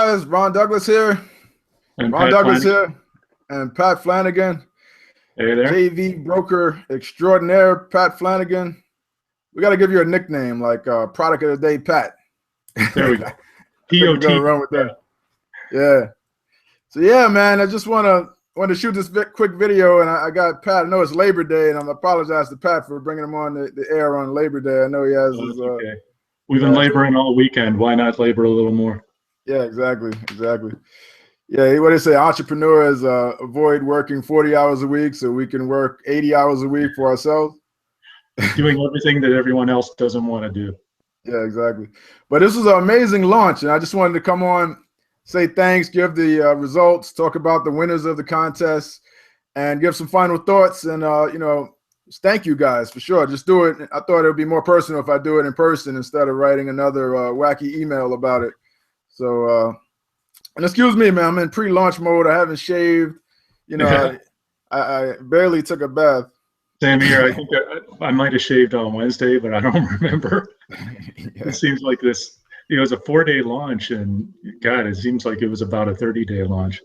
guys? Ron Douglas here. And Ron Pat Douglas Flanagan. here. And Pat Flanagan, Hey there. JV broker extraordinaire, Pat Flanagan. We got to give you a nickname like Product of the Day, Pat. There we go. I think we're gonna run with that. Yeah. So yeah, man, I just want to shoot this quick video, and I got Pat. I know it's Labor Day, and I apologize to Pat for bringing him on the air on Labor Day. I know he has his. Okay. We've been laboring all weekend. Why not labor a little more? Yeah, exactly. Yeah, what they say, entrepreneurs avoid working 40 hours a week so we can work 80 hours a week for ourselves. Doing everything that everyone else doesn't want to do. Yeah, exactly. But this was an amazing launch, and I just wanted to come on, say thanks, give the results, talk about the winners of the contest, and give some final thoughts. And thank you guys for sure. Just do it. I thought it would be more personal if I do it in person instead of writing another wacky email about it. So, and excuse me, man, I'm in pre-launch mode. I haven't shaved. I barely took a bath. Same here. I think I might have shaved on Wednesday, but I don't remember. Yeah. It seems like this. It was a 4-day launch, and God, it seems like it was about a 30-day launch.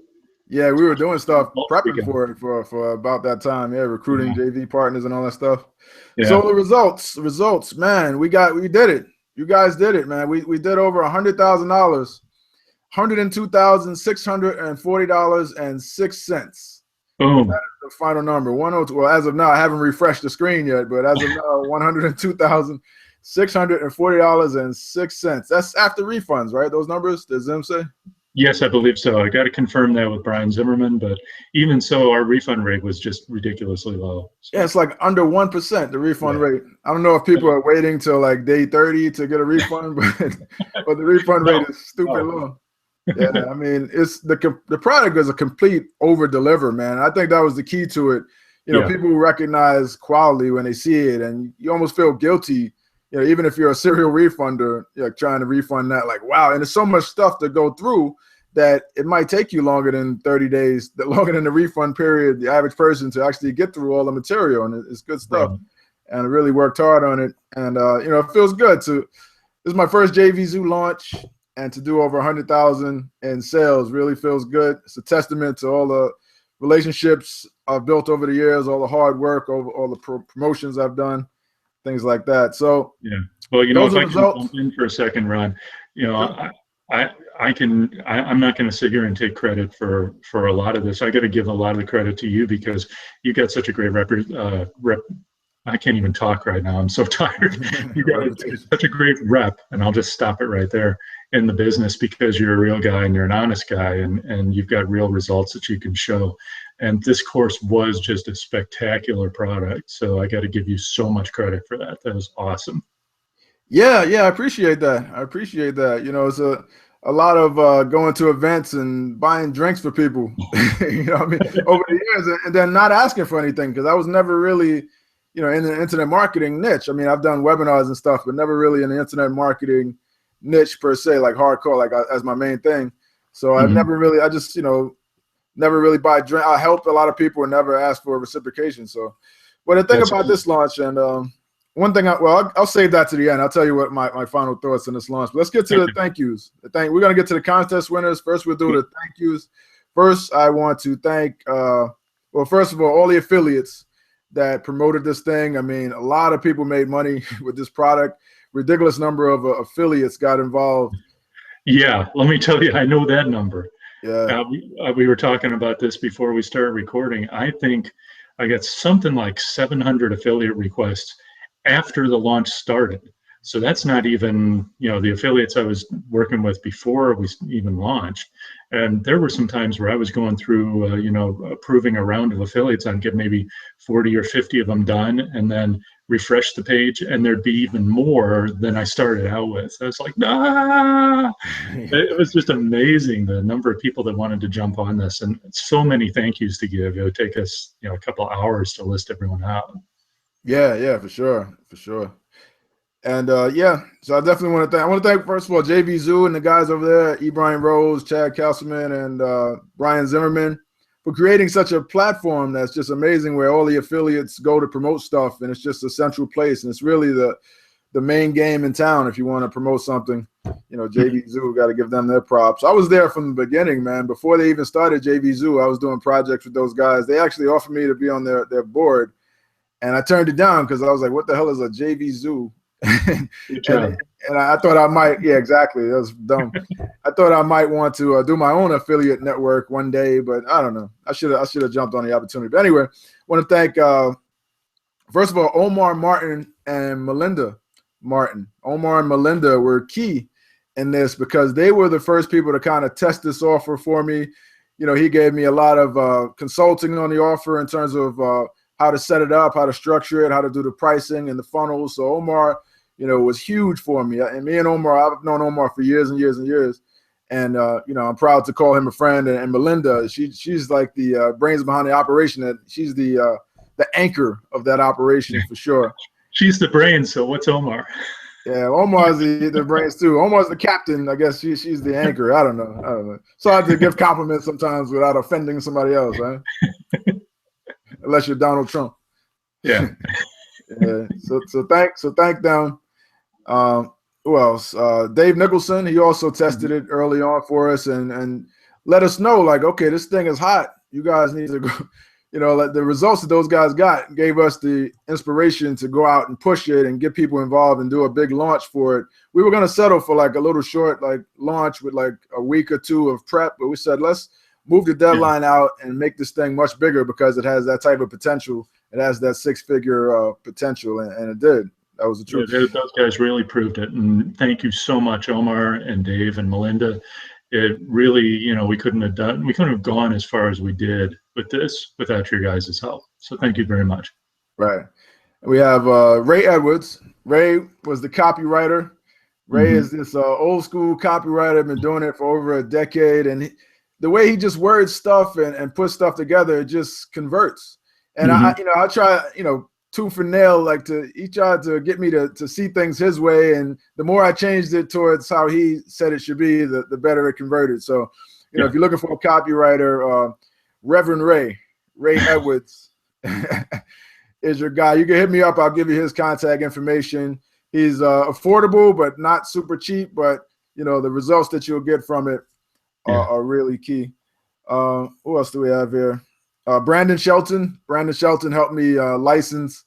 Yeah, we were doing stuff, prepping for it for about that time. Yeah, recruiting JV partners and all that stuff. Yeah. So the results, man, we did it. You guys did it, man. We did over $100,000, $102,640.06. Boom. That is the final number. 102. Well, as of now, I haven't refreshed the screen yet, but as of now, $102,640.06. That's after refunds, right? Those numbers, does Zim say? Yes, I believe so. I got to confirm that with Brian Zimmerman, but even so, our refund rate was just ridiculously low. So. Yeah, it's like under 1%, the refund rate. I don't know if people are waiting till like day 30 to get a refund, but the refund rate is stupid low. Yeah, I mean, it's the product is a complete over deliver, man. I think that was the key to it. People recognize quality when they see it, and you almost feel guilty. Even if you're a serial refunder, trying to refund that, like, wow. And there's so much stuff to go through that it might take you longer than 30 days, longer than the refund period, the average person to actually get through all the material. And it's good stuff. Right. And I really worked hard on it. And, it feels good this is my first JV Zoo launch, and to do over 100,000 in sales really feels good. It's a testament to all the relationships I've built over the years, all the hard work, all the promotions I've done. Things like that. So yeah. Well, if I can jump in for a second, Ron, I'm not going to sit here and take credit for a lot of this. I got to give a lot of the credit to you because you got such a great I can't even talk right now. I'm so tired. You got such a great rep, and I'll just stop it right there in the business because you're a real guy and you're an honest guy, and you've got real results that you can show. And this course was just a spectacular product. So I got to give you so much credit for that. That was awesome. Yeah, I appreciate that. It's a lot of going to events and buying drinks for people, over the years, and then not asking for anything, because I was never really, in the internet marketing niche. I mean, I've done webinars and stuff, but never really in the internet marketing niche per se, like hardcore, like as my main thing. So I never really, never really buy drink. I helped a lot of people and never asked for a reciprocation. So, the thing about this launch, and one thing, I'll save that to the end. I'll tell you what my final thoughts on this launch. But let's get to the thank yous. We're gonna get to the contest winners first. We'll do the thank yous. First, I want to thank, first of all the affiliates that promoted this thing. I mean, a lot of people made money with this product. Ridiculous number of affiliates got involved. Yeah, let me tell you, I know that number. Yeah, we were talking about this before we started recording. I think I got something like 700 affiliate requests after the launch started. So that's not even, the affiliates I was working with before we even launched. And there were some times where I was going through, approving a round of affiliates. I'd get maybe 40 or 50 of them done and then refresh the page, and there'd be even more than I started out with. I was like, nah! It was just amazing, the number of people that wanted to jump on this, and so many thank yous to give. It would take us, a couple of hours to list everyone out. Yeah, for sure. And so I definitely want to thank first of all JV Zoo and the guys over there, E. Brian Rose, Chad Castleman, and Brian Zimmerman, for creating such a platform that's just amazing, where all the affiliates go to promote stuff, and it's just a central place, and it's really the main game in town if you want to promote something. JV Zoo, got to give them their props. I was there from the beginning, man. Before they even started JV Zoo, I was doing projects with those guys. They actually offered me to be on their board, and I turned it down because I was like, what the hell is a JV Zoo? and I thought I might, yeah, exactly. That was dumb. I thought I might want to do my own affiliate network one day, but I don't know. I should have jumped on the opportunity. But anyway, I want to thank, first of all, Omar Martin and Melinda Martin. Omar and Melinda were key in this because they were the first people to kind of test this offer for me. He gave me a lot of consulting on the offer in terms of how to set it up, how to structure it, how to do the pricing and the funnels. So Omar, was huge for me. And me and Omar, I've known Omar for years and years and years. And, I'm proud to call him a friend. And Melinda, she's like the brains behind the operation. She's the anchor of that operation for sure. She's the brains. So what's Omar? Yeah, Omar's the brains too. Omar's the captain. I guess she's the anchor. I don't know. So I have to give compliments sometimes without offending somebody else, right? Unless you're Donald Trump. Yeah. Yeah. So thank them. Who else? Dave Nicholson. He also tested it early on for us and let us know, like, okay, this thing is hot. You guys need to go. Like the results that those guys got gave us the inspiration to go out and push it and get people involved and do a big launch for it. We were going to settle for like a little short launch with like a week or two of prep, but we said let's move the deadline out and make this thing much bigger because it has that type of potential. It has that 6-figure potential, and it did. That was the truth. Yeah, those guys really proved it, and thank you so much, Omar and Dave and Melinda. It really, we couldn't have gone as far as we did with this without your guys' help. So thank you very much. Right. We have Ray Edwards. Ray was the copywriter. Ray is this old school copywriter, been doing it for over a decade. And the way he just words stuff and puts stuff together, it just converts. And I try, tooth and nail, he tried to get me to see things his way. And the more I changed it towards how he said it should be, the better it converted. So, if you're looking for a copywriter, Reverend Ray Edwards is your guy. You can hit me up. I'll give you his contact information. He's affordable, but not super cheap. But, the results that you'll get from it are really key. Who else do we have here? Brandon Shelton. Brandon Shelton helped me license.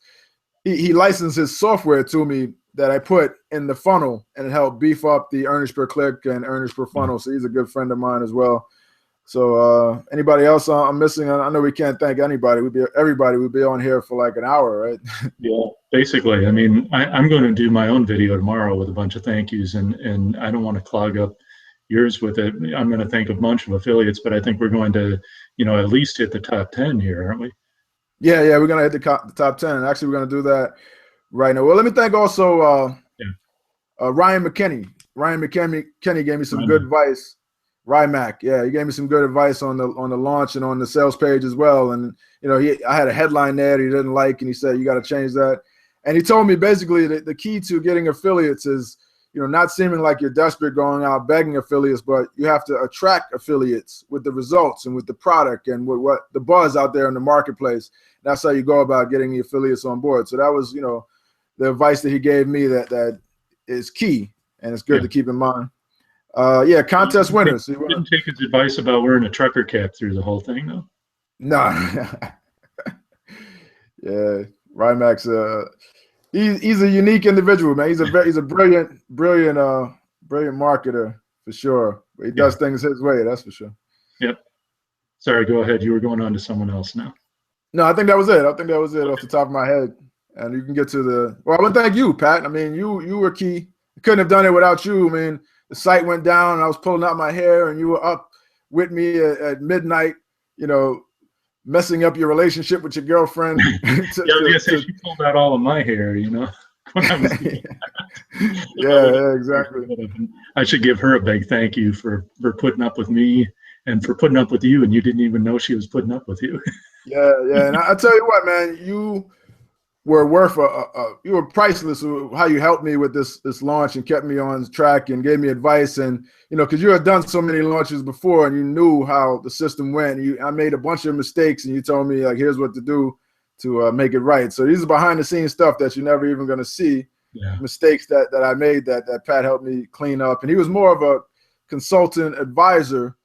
He licensed his software to me that I put in the funnel, and it helped beef up the earnings per click and earnings per funnel. So he's a good friend of mine as well. So anybody else I'm missing? I know we can't thank anybody. Everybody would be on here for like an hour, right? Yeah, basically. I mean, I'm going to do my own video tomorrow with a bunch of thank yous, and I don't want to clog up yours with it. I'm going to thank a bunch of affiliates, but I think we're going to, at least hit the top 10 here, aren't we? Yeah, we're going to hit the top 10. Actually, we're going to do that right now. Well, let me thank also Ryan McKinney. Ryan McKinney gave me some good advice. Rymac, he gave me some good advice on the launch and on the sales page as well. And I had a headline there that he didn't like, and he said you got to change that. And he told me basically that the key to getting affiliates is not seeming like you're desperate going out begging affiliates, but you have to attract affiliates with the results and with the product and with what the buzz out there in the marketplace. That's how you go about getting the affiliates on board. So that was the advice that he gave me that is key, and it's good to keep in mind. Contest winners. You didn't take his advice about wearing a trucker cap through the whole thing, though. No. Yeah, Rymac's he's a unique individual, man. He's a brilliant marketer for sure. But he does things his way, that's for sure. Yep. Sorry, go ahead. You were going on to someone else now. No, I think that was it. Off the top of my head. And you can get to I want to thank you, Pat. I mean, you were key. I couldn't have done it without you. I mean, the site went down and I was pulling out my hair and you were up with me at midnight, messing up your relationship with your girlfriend. She pulled out all of my hair, when I was exactly. I should give her a big thank you for putting up with me and for putting up with you, and you didn't even know she was putting up with you. Yeah. And I tell you what, man, you were worth you were priceless. How you helped me with this launch and kept me on track and gave me advice, and because you had done so many launches before and you knew how the system went. I made a bunch of mistakes and you told me like, here's what to do to make it right. So these are behind the scenes stuff that you're never even going to see. mistakes that I made that Pat helped me clean up. And he was more of a consultant advisor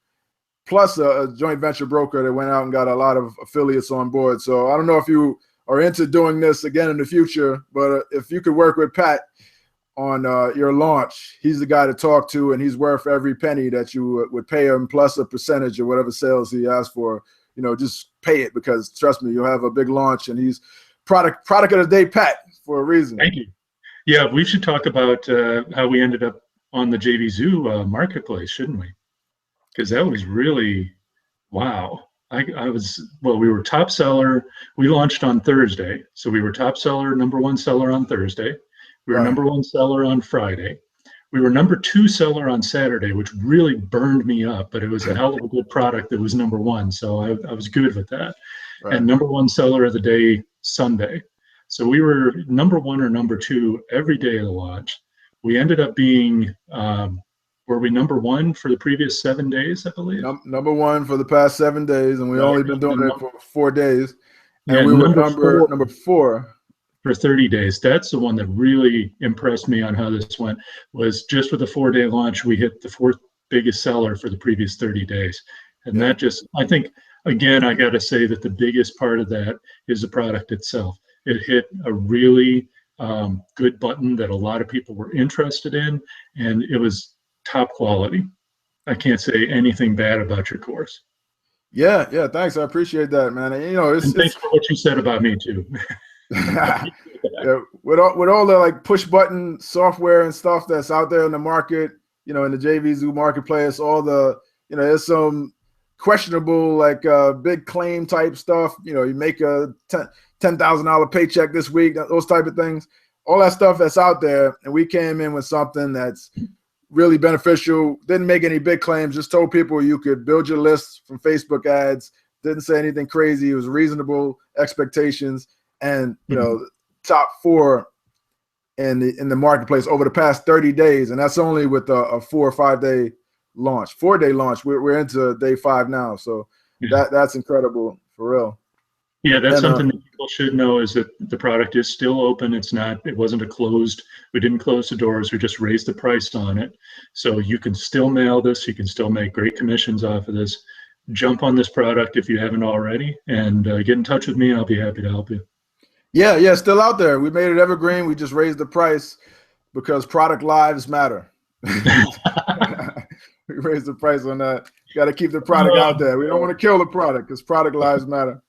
plus a joint venture broker that went out and got a lot of affiliates on board. So I don't know if you are into doing this again in the future, but if you could work with Pat on your launch, he's the guy to talk to, and he's worth every penny that you would pay him, plus a percentage of whatever sales he asks for. You know, just pay it, because trust me, you'll have a big launch, and he's product of the day, Pat, for a reason. Thank you. Yeah, we should talk about how we ended up on the JVZoo marketplace, shouldn't we? Because that was really, wow. We were top seller. We launched on Thursday. So we were top seller, number one seller on Thursday. We were number one seller on Friday. We were number two seller on Saturday, which really burned me up, but it was a hell of a good product that was number one. So I was good with that. Right. And number one seller of the day, Sunday. So we were number one or number two every day of the launch. We ended up being, were we number one for the previous 7 days, I believe? Number one for the past 7 days, and we only been doing it for 4 days. And we were number four for 30 days. That's the one that really impressed me on how this went, was just with the 4-day launch, we hit the fourth biggest seller for the previous 30 days. And that just, I think, again, I got to say that the biggest part of that is the product itself. It hit a really good button that a lot of people were interested in, and it was top quality. I can't say anything bad about your course. Yeah, thanks. I appreciate that, man. And, you know, thanks for what you said about me too. Yeah, with all the like push button software and stuff that's out there in the market, you know, in the JVZoo marketplace, all the, you know, there's some questionable like big claim type stuff. You know, you make a $10,000 paycheck this week, those type of things. All that stuff that's out there, and we came in with something that's really beneficial. Didn't make any big claims. Just told people you could build your list from Facebook ads. Didn't say anything crazy. It was reasonable expectations. And, you know, top 4 in the marketplace over the past 30 days. And that's only with a 4 or 5 day launch, 4-day launch. We're into day 5 now. So that's incredible for real. Yeah, that's something that people should know, is that the product is still open. It wasn't we didn't close the doors. We just raised the price on it. So you can still mail this. You can still make great commissions off of this. Jump on this product if you haven't already, and get in touch with me. I'll be happy to help you. Yeah, still out there. We made it evergreen. We just raised the price because product lives matter. We raised the price on that. Got to keep the product out there. We don't want to kill the product because product lives matter.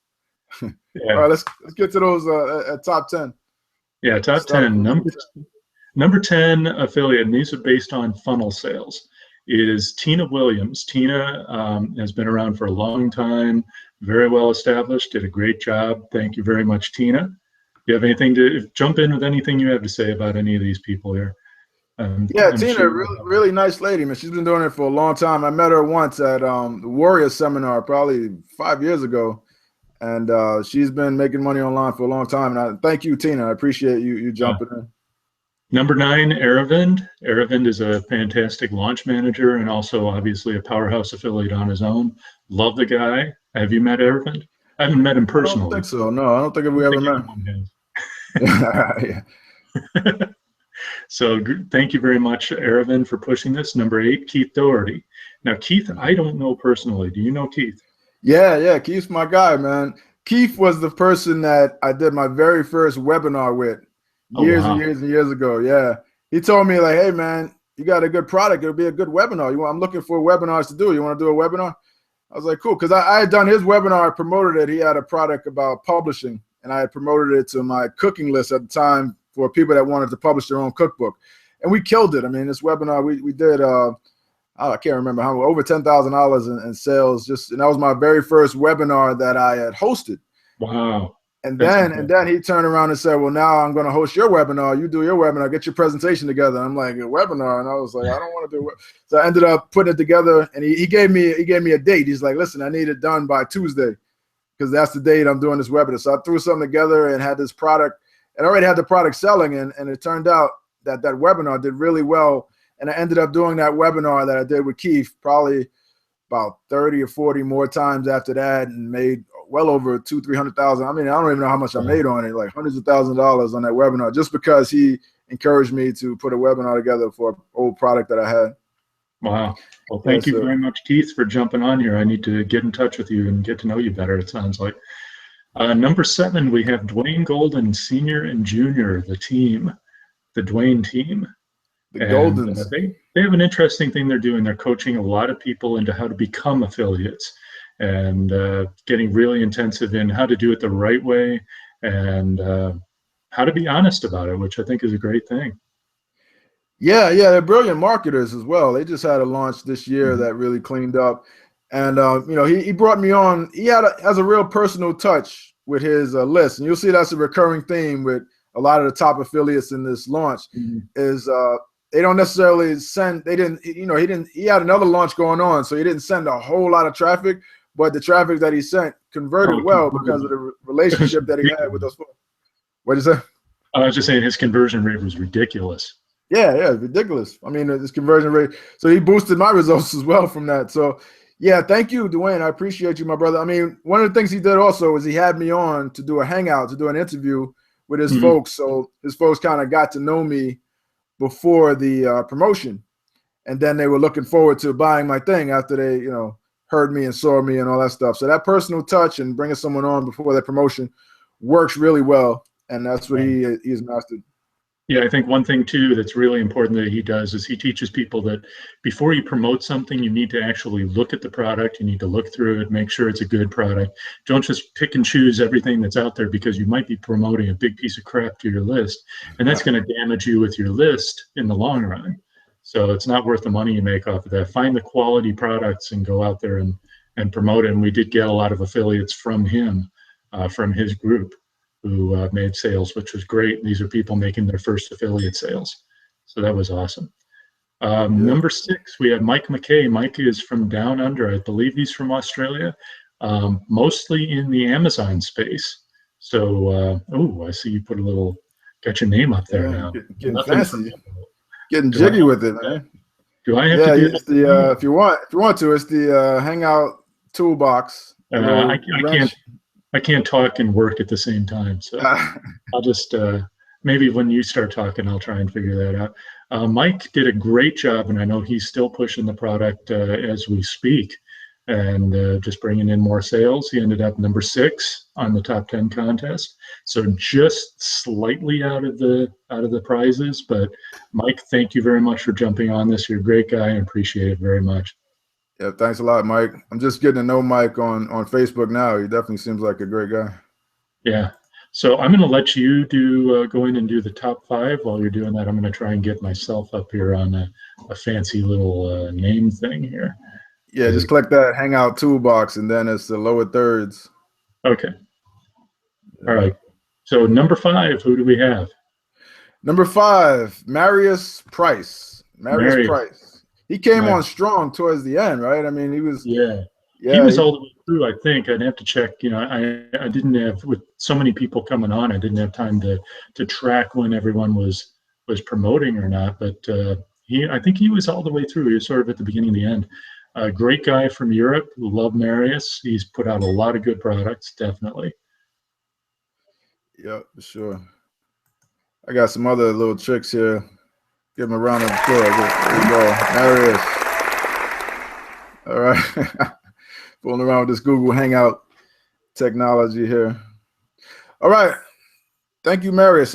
Yeah. All right, let's get to those at top 10. Yeah, top 10. Number 10 affiliate, and these are based on funnel sales, is Tina Williams. Tina has been around for a long time, very well established, did a great job. Thank you very much, Tina. You have anything to jump in with, anything you have to say about any of these people here? Yeah, Tina, really nice lady, man. She's been doing it for a long time. I met her once at the Warrior Seminar probably 5 years ago, and she's been making money online for a long time. And thank you, Tina. I appreciate you jumping in. Number 9, Aravind. Aravind is a fantastic launch manager and also obviously a powerhouse affiliate on his own. Love the guy. Have you met Aravind? I haven't met him personally. I don't think so. No, I don't think we ever met. Yeah. So thank you very much, Aravind, for pushing this. Number 8, Keith Doherty. Now, Keith, I don't know personally. Do you know Keith? Yeah, Keith's my guy, man. Keith was the person that I did my very first webinar with years and years ago. Yeah, he told me like, "Hey, man, you got a good product. It'll be a good webinar. I'm looking for webinars to do. You want to do a webinar?" I was like, "Cool," because I had done his webinar. I promoted it. He had a product about publishing, and I had promoted it to my cooking list at the time for people that wanted to publish their own cookbook, and we killed it. I mean, this webinar we did. I can't remember how, over $10,000 in sales. And that was my very first webinar that I had hosted. Wow. And then he turned around and said, "Well, now I'm going to host your webinar. You do your webinar, get your presentation together." I'm like, "A webinar?" And I was like, "I don't want to do it." So I ended up putting it together, and he gave me a date. He's like, "Listen, I need it done by Tuesday because that's the date I'm doing this webinar." So I threw something together and had this product, and I already had the product selling, and it turned out that webinar did really well. And I ended up doing that webinar that I did with Keith probably about 30 or 40 more times after that, and made well over $200,000-300,000. I mean, I don't even know how much I made on it, like hundreds of thousands of dollars on that webinar, just because he encouraged me to put a webinar together for an old product that I had. Wow. Well, thank you very much, Keith, for jumping on here. I need to get in touch with you and get to know you better, it sounds like. Number 7, we have Dwayne Golden, Senior and Junior, the team, the Dwayne team. The Goldens. They have an interesting thing they're doing. They're coaching a lot of people into how to become affiliates and getting really intensive in how to do it the right way and how to be honest about it, which I think is a great thing. Yeah, they're brilliant marketers as well. They just had a launch this year that really cleaned up. And, he brought me on. He has a real personal touch with his list. And you'll see that's a recurring theme with a lot of the top affiliates in this launch is they don't necessarily send, he had another launch going on, so he didn't send a whole lot of traffic, but the traffic that he sent converted well because of the relationship that he had with those folks. What'd you say? I was just saying his conversion rate was ridiculous. Yeah, ridiculous. I mean, this conversion rate. So he boosted my results as well from that. So, yeah, thank you, Dwayne. I appreciate you, my brother. I mean, one of the things he did also is he had me on to do a hangout, to do an interview with his folks. So his folks kind of got to know me before the promotion. And then they were looking forward to buying my thing after they, heard me and saw me and all that stuff. So that personal touch and bringing someone on before that promotion works really well. And that's what he's mastered. Yeah, I think one thing too that's really important that he does is he teaches people that before you promote something, you need to actually look at the product. You need to look through it, make sure it's a good product. Don't just pick and choose everything that's out there because you might be promoting a big piece of crap to your list, and that's going to damage you with your list in the long run. So it's not worth the money you make off of that. Find the quality products and go out there and promote it. And we did get a lot of affiliates from him, from his group, who made sales, which was great. These are people making their first affiliate sales. So that was awesome. Number 6, we have Mike McKay. Mike is from down under. I believe he's from Australia, mostly in the Amazon space. So, I see you got your name up there now. Getting fancy. Getting jiggy with it, man. Do I have to do it's the if you want to, it's the Hangout toolbox. I can't talk and work at the same time, so I'll just maybe when you start talking, I'll try and figure that out. Mike did a great job, and I know he's still pushing the product as we speak, and just bringing in more sales. He ended up number 6 on the top 10 contest, so just slightly out of the prizes. But Mike, thank you very much for jumping on this. You're a great guy, and appreciate it very much. Yeah, thanks a lot, Mike. I'm just getting to know Mike on Facebook now. He definitely seems like a great guy. Yeah. So I'm going to let you go in and do the top 5. While you're doing that, I'm going to try and get myself up here on a fancy little name thing here. Yeah, just click that Hangout toolbox, and then it's the lower thirds. Okay. All right. So number 5, who do we have? Number 5, Marius Price. Marius Price. He came on strong towards the end, right? I mean, he was. Yeah, he was all the way through. I think I'd have to check. I didn't have, with so many people coming on, I didn't have time to track when everyone was promoting or not. But I think he was all the way through. He was sort of at the beginning and the end. A great guy from Europe. Love Marius. He's put out a lot of good products, definitely. Yeah, for sure. I got some other little tricks here. Give him a round of applause. There you go. Marius. All right. Fooling around with this Google Hangout technology here. All right. Thank you, Marius.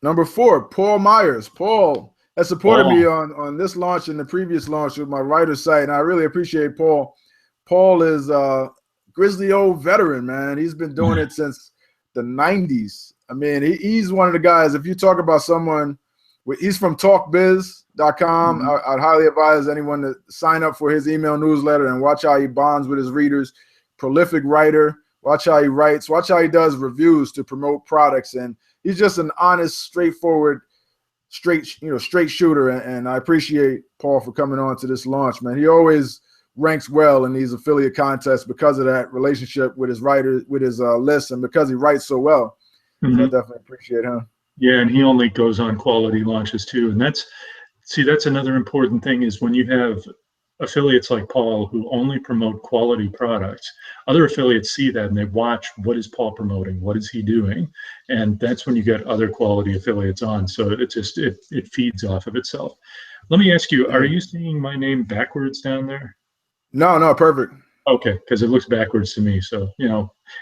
Number 4, Paul Myers. Paul has supported me on this launch and the previous launch with my writer site, and I really appreciate Paul. Paul is a grizzly old veteran, man. He's been doing it since the 90s. I mean, he's one of the guys, if you talk about someone, he's from talkbiz.com. I'd highly advise anyone to sign up for his email newsletter and watch how he bonds with his readers. Prolific writer. Watch how he writes. Watch how he does reviews to promote products. And he's just an honest, straightforward, straight shooter. And I appreciate Paul for coming on to this launch, man. He always ranks well in these affiliate contests because of that relationship with his writer, with his list, and because he writes so well. So I definitely appreciate him. Yeah, and he only goes on quality launches too. And that's another important thing is when you have affiliates like Paul who only promote quality products, other affiliates see that and they watch, what is Paul promoting? What is he doing? And that's when you get other quality affiliates on. So it feeds off of itself. Let me ask you, are you seeing my name backwards down there? No, perfect. Okay, because it looks backwards to me. So,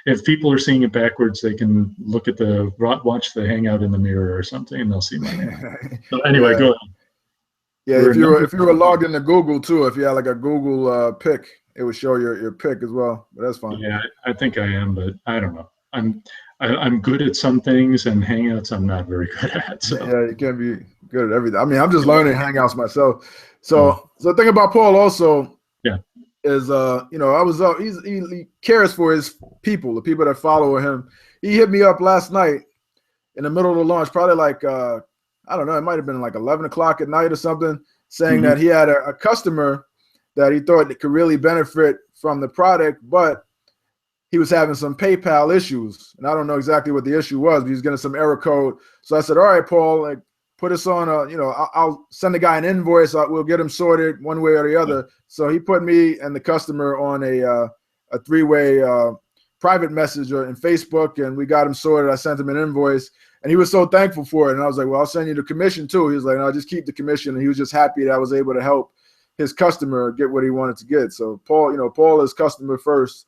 if people are seeing it backwards, they can look at watch the Hangout in the mirror or something, and they'll see my name. So anyway, go ahead. Yeah, if you were logged into Google too, if you had like a Google pick, it would show your pick as well. But that's fine. Yeah, I think I am, but I don't know. I'm good at some things, and Hangouts I'm not very good at. So yeah, you can't be good at everything. I mean, I'm just learning Hangouts myself. So the thing about Paul also, is I was he cares for his people, the people that follow him. He hit me up last night in the middle of the launch, probably like I don't know, it might have been like 11 o'clock at night or something, saying that he had a customer that he thought that could really benefit from the product, but he was having some PayPal issues, and I don't know exactly what the issue was, but he was getting some error code. So I said, all right, Paul, like, put us on I'll send the guy an invoice. We'll get him sorted one way or the other. So he put me and the customer on a three-way private message in Facebook, and we got him sorted. I sent him an invoice, and he was so thankful for it. And I was like, well, I'll send you the commission too. He was like, no, just keep the commission. And he was just happy that I was able to help his customer get what he wanted to get. So Paul is customer first,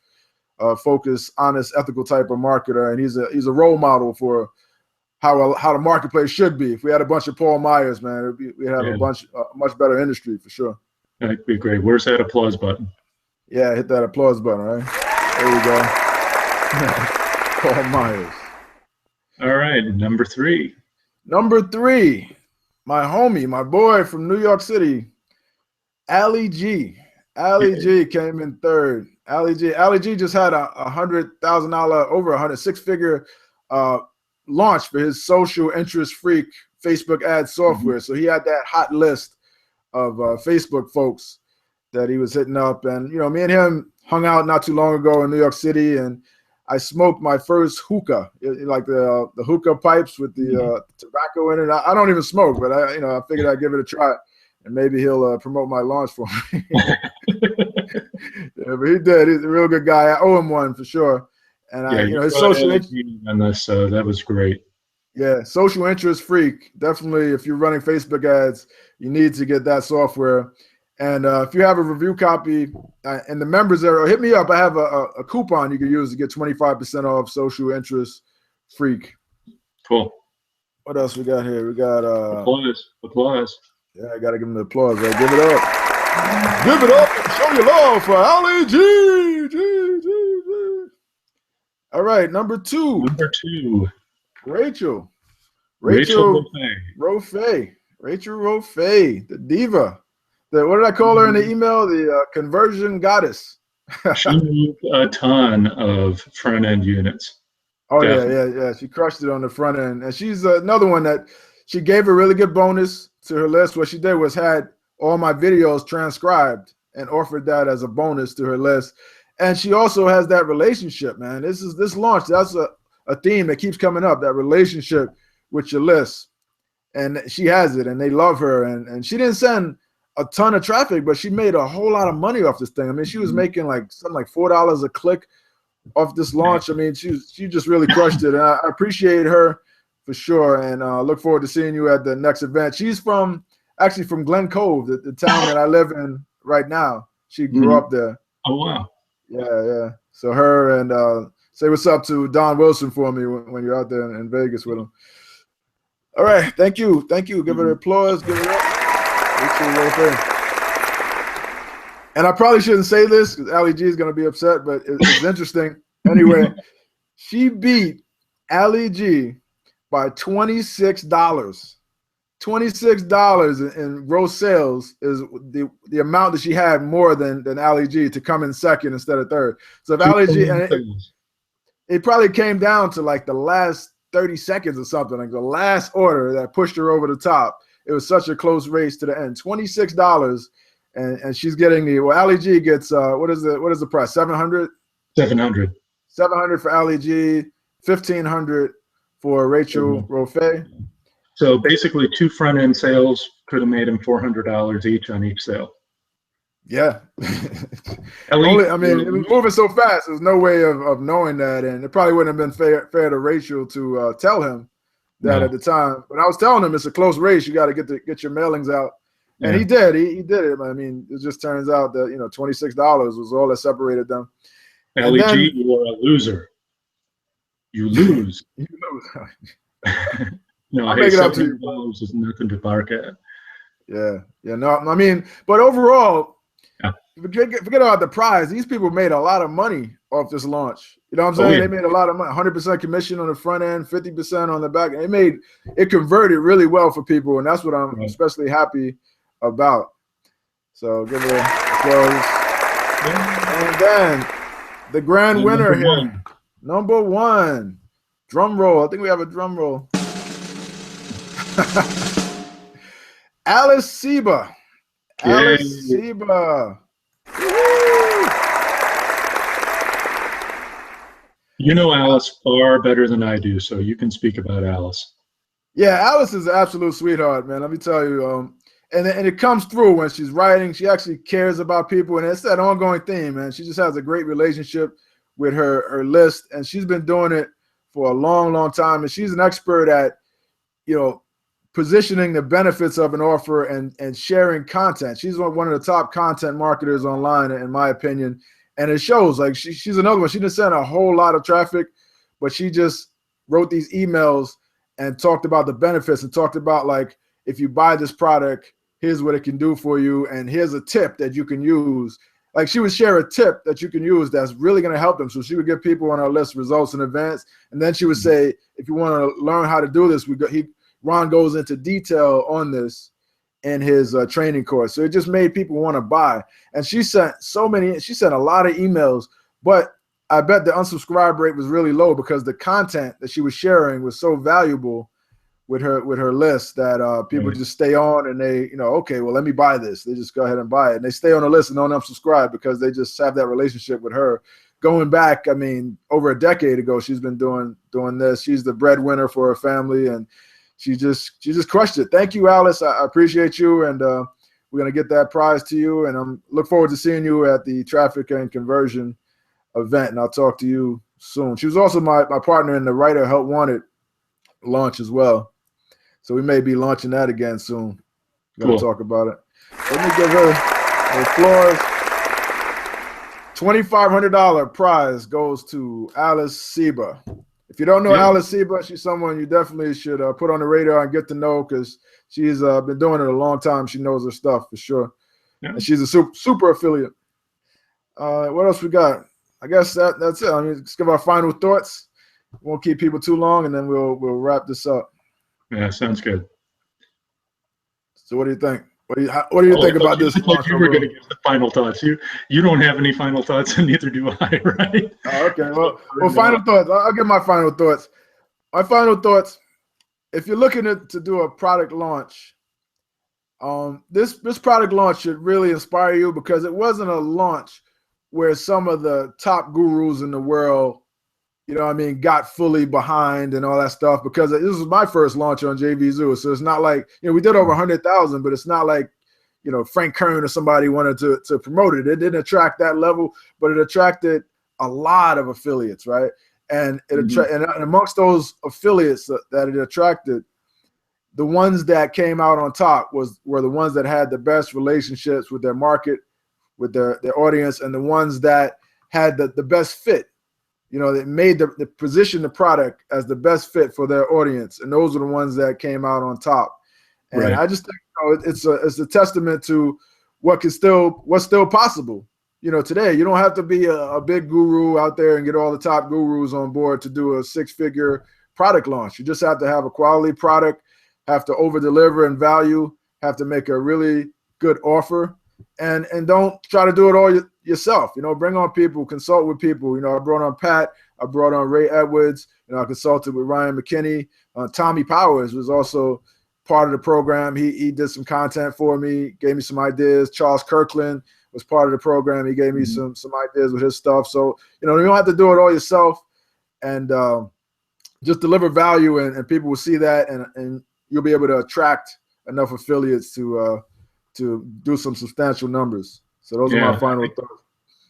focused, honest, ethical type of marketer, and he's a role model for how the marketplace should be. If we had a bunch of Paul Myers, man, we'd have a much better industry for sure. That'd be great. Where's that applause button? Yeah, hit that applause button, right? There you go. Paul Myers. All right, number 3. Number 3, my homie, my boy from New York City, Ali G. Ali G came in third. Ali G just had a $100,000, over 106-figure launch for his social interest freak Facebook ad software. So he had that hot list of Facebook folks that he was hitting up. And, me and him hung out not too long ago in New York City, and I smoked my first hookah, like the hookah pipes with the tobacco in it. I don't even smoke, but I figured I'd give it a try, and maybe he'll promote my launch for me. Yeah, but he did. He's a real good guy. I owe him one for sure. And his social on this, so that was great. Yeah, social interest freak. Definitely, if you're running Facebook ads, you need to get that software. And if you have a review copy and the members there, hit me up. I have a coupon you can use to get 25% off social interest freak. Cool. What else we got here? We got applause. Yeah, I gotta give him the applause. Right? Give it up. Give it up and show your love for Ali G. All right, number 2. Rachel Rofe, the diva. What did I call her in the email? The conversion goddess. She moved a ton of front end units. Oh, yeah. She crushed it on the front end. And she's another one that she gave a really good bonus to her list. What she did was had all my videos transcribed and offered that as a bonus to her list. And she also has that relationship, man. This launch, that's a theme that keeps coming up, that relationship with your list. And she has it, and they love her. And she didn't send a ton of traffic, but she made a whole lot of money off this thing. I mean, she was making something like $4 a click off this launch. I mean, she just really crushed it. And I appreciate her for sure. And look forward to seeing you at the next event. She's actually from Glen Cove, the town that I live in right now. She grew up there. Oh, wow. Yeah. So her, and say what's up to Don Wilson for me when you're out there in Vegas with him. All right. Thank you. Give it an applause. Give it up. And I probably shouldn't say this because Ali G is going to be upset, but it's interesting. Anyway, she beat Ali G by $26. $26 in gross sales is the amount that she had more than Ali G to come in second instead of third. So if Ali G, and it probably came down to like the last 30 seconds or something, like the last order that pushed her over the top. It was such a close race to the end. $26, and she's getting Ali G gets what is the price? $700. $700 for Ali G, $1,500 for Rachel Rofe. So basically, 2 front end sales could have made him $400 each on each sale. Yeah. Ellie, I mean, it was moving so fast. There's no way of knowing that, and it probably wouldn't have been fair to Rachel to tell him that at the time. But I was telling him it's a close race. You got to get your mailings out, and he did. He did it. I mean, it just turns out that $26 was all that separated them. LEG, you are a loser. You lose. You lose. No, I'll make it up to you. $7 is nothing to bark at. Yeah. No, I mean, but overall, forget about the prize. These people made a lot of money off this launch. You know what I'm saying? They made a lot of money. 100% commission on the front end, 50% on the back. It converted really well for people, and that's what I'm especially happy about. So give it a applause. And then the grand winner here, number one. Drum roll. I think we have a drum roll. Alice Seba. Alice Seba. You know Alice far better than I do, so you can speak about Alice. Yeah, Alice is an absolute sweetheart, man. Let me tell you. And it comes through when she's writing. She actually cares about people, and it's that ongoing theme, man. She just has a great relationship with her list, and she's been doing it for a long, long time. And she's an expert at, positioning the benefits of an offer and sharing content. She's one of the top content marketers online, in my opinion. And it shows. Like she's another one. She didn't send a whole lot of traffic, but she just wrote these emails and talked about the benefits and talked about, like, if you buy this product, here's what it can do for you. And here's a tip that you can use. Like, she would share a tip that you can use that's really going to help them. So she would give people on her list results in advance. And then she would say, if you want to learn how to do this, Ron goes into detail on this in his training course. So it just made people want to buy. And she sent a lot of emails, but I bet the unsubscribe rate was really low because the content that she was sharing was so valuable with her list that people just stay on and they, okay, well, let me buy this. They just go ahead and buy it. And they stay on the list and don't unsubscribe because they just have that relationship with her. Going back, I mean, over a decade ago, she's been doing this. She's the breadwinner for her family, and she just crushed it. Thank you, Alice. I appreciate you, and we're gonna get that prize to you. And I'm look forward to seeing you at the Traffic and Conversion event. And I'll talk to you soon. She was also my partner in the Writer Help Wanted launch as well. So we may be launching that again soon. We're gonna talk about it. Let me give her an applause. $2,500 prize goes to Alice Seba. If you don't know Alice Seba, she's someone you definitely should put on the radar and get to know because she's been doing it a long time. She knows her stuff for sure. Yeah. And she's a super affiliate. What else we got? I guess that's it. I mean, let's give our final thoughts. Won't keep people too long, and then we'll wrap this up. Yeah, sounds good. So what do you think? What do you think about this? Like you were going to give the final thoughts. You don't have any final thoughts, and neither do I, right? Oh, okay. Well, final thoughts. I'll give my final thoughts. My final thoughts. If you're looking to do a product launch, this product launch should really inspire you because it wasn't a launch where some of the top gurus in the world, got fully behind and all that stuff, because this was my first launch on JVZoo. So it's not like, we did over 100,000, but it's not like, Frank Kern or somebody wanted to promote it. It didn't attract that level, but it attracted a lot of affiliates, right? And and amongst those affiliates that it attracted, the ones that came out on top were the ones that had the best relationships with their market, with their audience, and the ones that had the best fit. That made the position the product as the best fit for their audience, and those are the ones that came out on top. And I just think it's a testament to what's still possible. Today you don't have to be a big guru out there and get all the top gurus on board to do a 6-figure product launch. You just have to have a quality product, have to over deliver in value, have to make a really good offer, and don't try to do it all yourself. Bring on people, consult with people. I brought on Pat, I brought on Ray Edwards, I consulted with Ryan McKinney. Tommy Powers was also part of the program. He did some content for me, gave me some ideas. Charles Kirkland was part of the program. He gave me some ideas with his stuff. So, you don't have to do it all yourself, and just deliver value, and people will see that, and you'll be able to attract enough affiliates to do some substantial numbers. So those are my final thoughts.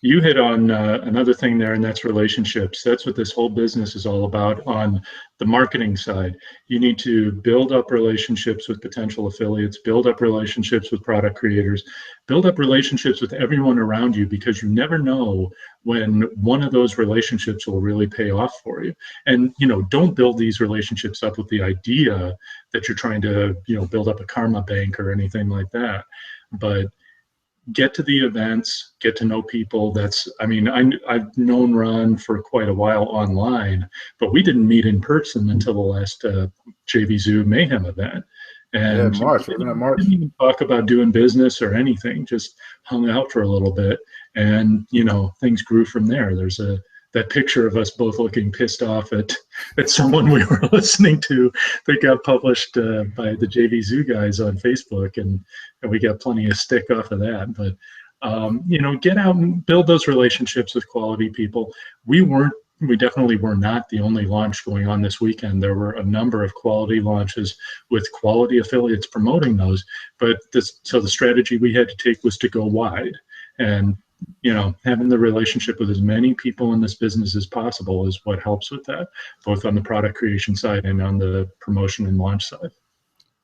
You hit on another thing there, and that's relationships. That's what this whole business is all about on the marketing side. You need to build up relationships with potential affiliates, build up relationships with product creators, build up relationships with everyone around you, because you never know when one of those relationships will really pay off for you. And, don't build these relationships up with the idea that you're trying to, build up a karma bank or anything like that. But get to the events, get to know people. I've known Ron for quite a while online, but we didn't meet in person until the last JVZoo Mayhem event. And March. Didn't even talk about doing business or anything, just hung out for a little bit. And, things grew from there. There's that picture of us both looking pissed off at someone we were listening to that got published by the JVZoo guys on Facebook, and we got plenty of stick off of that. But get out and build those relationships with quality people. We definitely were not the only launch going on this weekend. There were a number of quality launches with quality affiliates promoting those. But so the strategy we had to take was to go wide, and having the relationship with as many people in this business as possible is what helps with that, both on the product creation side and on the promotion and launch side.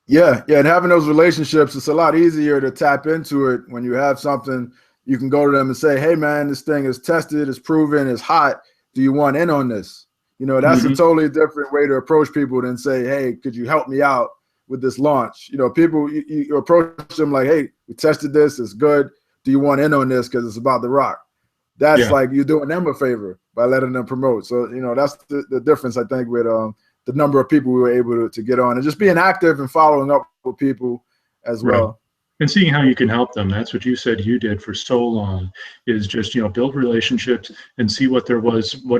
Yeah, and having those relationships, it's a lot easier to tap into it when you have something. You can go to them and say, hey, man, this thing is tested, it's proven, it's hot. Do you want in on this? That's a totally different way to approach people than say, hey, could you help me out with this launch? People, you approach them like, hey, we tested this, it's good. Do you want in on this because it's about the rock? That's like you're doing them a favor by letting them promote. So, that's the difference, I think, with the number of people we were able to get on, and just being active and following up with people as well. And seeing how you can help them. That's what you said you did for so long, is just, build relationships and see what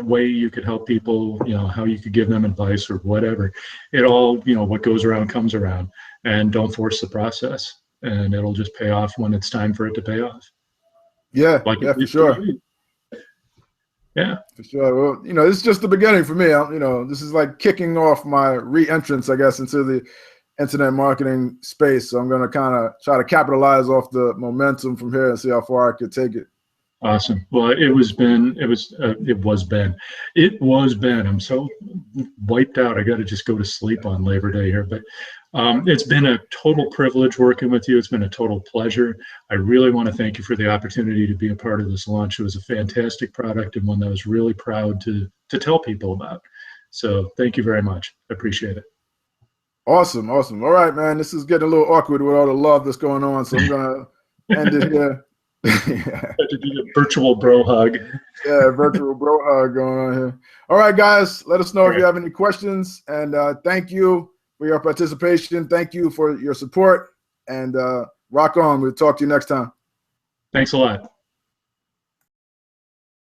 way you could help people, how you could give them advice or whatever. It all, what goes around comes around, and don't force the process, and it'll just pay off when it's time for it to pay off. Yeah, for sure. Yeah, for sure. Well, this is just the beginning for me. This is like kicking off my re-entrance, I guess, into the internet marketing space. So I'm going to kind of try to capitalize off the momentum from here and see how far I could take it. Awesome. Well, it was Ben. I'm so wiped out. I got to just go to sleep on Labor Day here, but it's been a total privilege working with you. It's been a total pleasure. I really want to thank you for the opportunity to be a part of this launch. It was a fantastic product, and one that I was really proud to tell people about. So thank you very much. I appreciate it. Awesome. All right, man. This is getting a little awkward with all the love that's going on, so I'm going to end it here. To do a virtual bro hug. Yeah, virtual bro hug going on here. All right, guys, let us know if you have any questions, and thank you for your participation. Thank you for your support, and rock on. We'll talk to you next time. Thanks a lot.